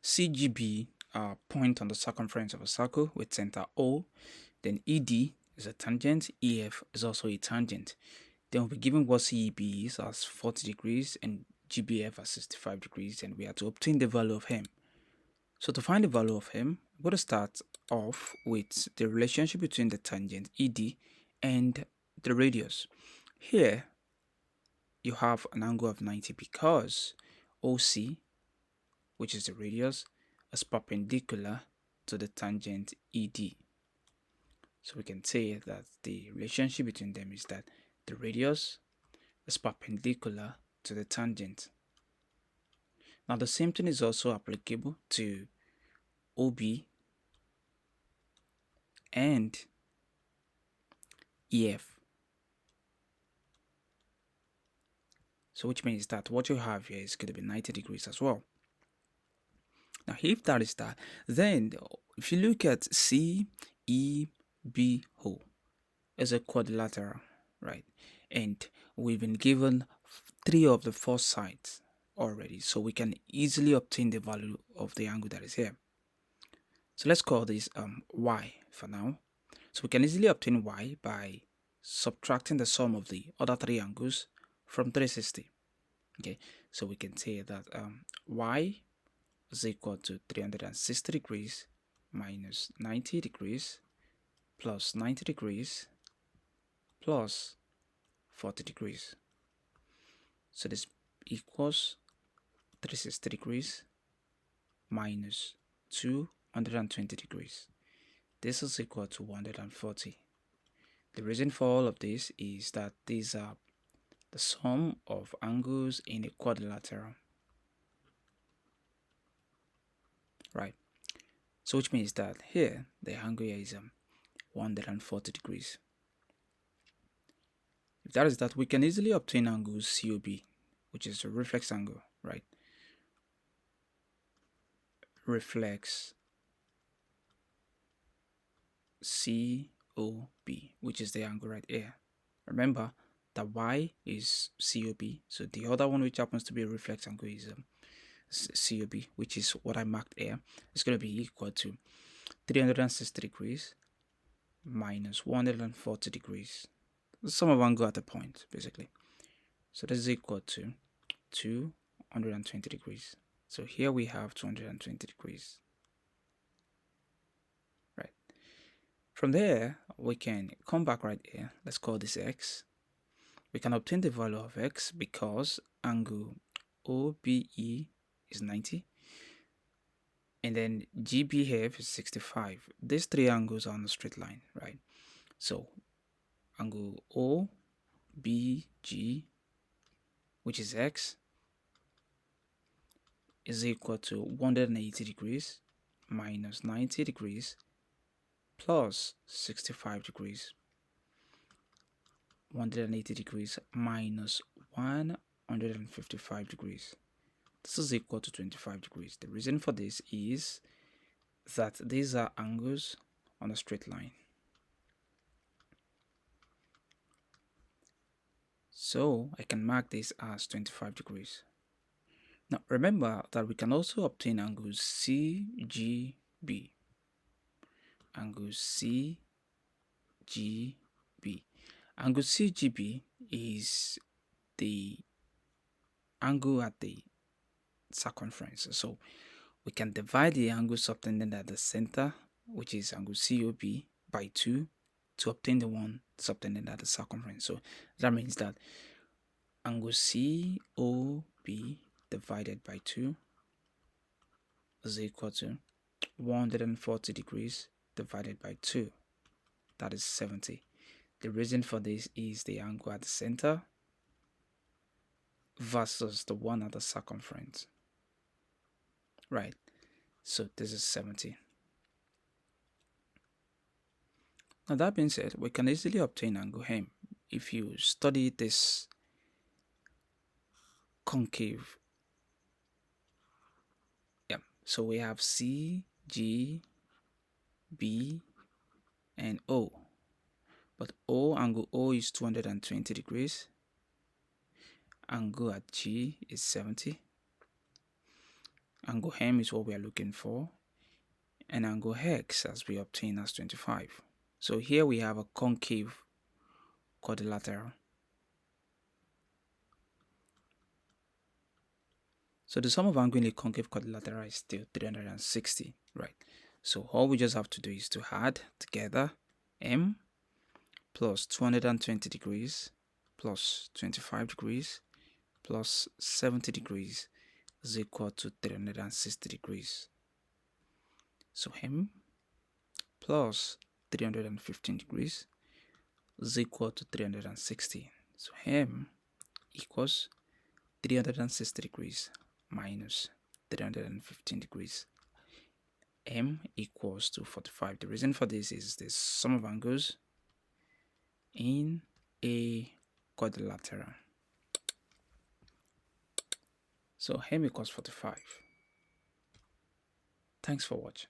CGB point on the circumference of a circle with center O. Then ED is a tangent. EF is also a tangent. Then we'll be given what CEB is as 40 degrees and GBF as 65 degrees, and we have to obtain the value of M. So to find the value of M, I'm going to start off with the relationship between the tangent ED and the radius. Here, you have an angle of 90 because OC, which is the radius, is perpendicular to the tangent ED. So we can say that the relationship between them is that the radius is perpendicular to the tangent. Now the same thing is also applicable to OB and EF. So which means that what you have here is going to be 90 degrees as well. Now if that is that, then if you look at CEBO as a quadrilateral, right? And we've been given 3 of the 4 sides already, so we can easily obtain the value of the angle that is here. So let's call this y for now. So we can easily obtain y by subtracting the sum of the other 3 angles from 360. Okay, so we can say that y is equal to 360 degrees minus 90 degrees plus 90 degrees plus 40 degrees. So this equals 360 degrees minus 220 degrees. This is equal to 140. The reason for all of this is that these are the sum of angles in a quadrilateral. Right. So which means that here the angle here is 140 degrees. If that is that, we can easily obtain angles COB, which is a reflex angle, right? Reflex COB, which is the angle right here. Remember that y is COB, so the other one which happens to be a reflex angle is COB, which is what I marked here. It's going to be equal to 360 degrees minus 140 degrees. The sum of angle at a point, basically. So this is equal to 220 degrees. So here we have 220 degrees. Right. From there, we can come back right here. Let's call this x. We can obtain the value of x because angle OBE is 90. And then GBF is 65. These 3 angles are on a straight line, right? So angle OBG, which is x, is equal to 180 degrees minus 90 degrees plus 65 degrees. 180 degrees minus 155 degrees. This is equal to 25 degrees. The reason for this is that these are angles on a straight line. So I can mark this as 25 degrees. Now remember that we can also obtain angles CGB. Angle CGB. Angle CGB is the angle at the circumference. So we can divide the angle subtended at the center, which is angle COB, by 2 to obtain the one subtended at the circumference. So that means that angle COB divided by 2 is equal to 140 degrees divided by 2. That is 70. The reason for this is the angle at the center versus the one at the circumference. Right. So this is 70. Now that being said, we can easily obtain angle M if you study this concave. Yeah. So we have C, G, B, and O. But angle O is 220 degrees. Angle at G is 70. Angle M is what we are looking for, and angle X as we obtain as 25. So here we have a concave quadrilateral. So the sum of angle in a concave quadrilateral is still 360, right? So all we just have to do is to add together M plus 220 degrees plus 25 degrees plus 70 degrees is equal to 360 degrees. So M plus 315 degrees is equal to 360. So M equals 360 degrees minus 315 degrees. M equals to 45. The reason for this is the sum of angles in a quadrilateral. So M equals 45. Thanks for watching.